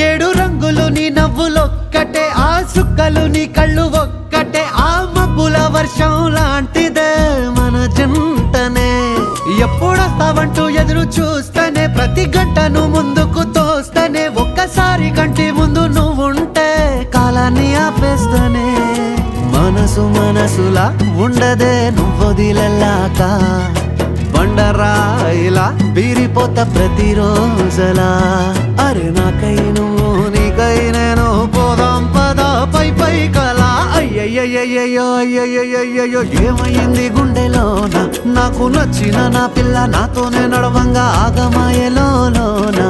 ఏడు రంగులు నీ నవ్వులొక్కటే, ఆ సుక్కలు నీ కళ్ళు ఒక్కటే, ఆ మబ్బుల వర్షం లాంటిదే మన జంటనే. ఎప్పుడొస్తావంటూ ఎదురు చూస్తేనే, ప్రతి గంటను ముందుకు తోస్తేనే, ఒక్కసారి కంటి ముందు నువ్వుంటే కాలాన్ని ఆపేస్తేనే. మనసు మనసులా ఉండదే నువ్వొదిలెళ్ళాక, బండరాయిలా బీరిపోత ప్రతిరోజలా. అరే నాకై నువ్వు నీకై నేను, పోదాం పదా పై పై కలా. అయ్యయ్యయ్యయ్యో అయ్యయ్యయ్యో ఏమైంది గుండెలోన, నాకు నచ్చిన నా పిల్ల నాతోనే నడవంగా ఆగమాయలోనా.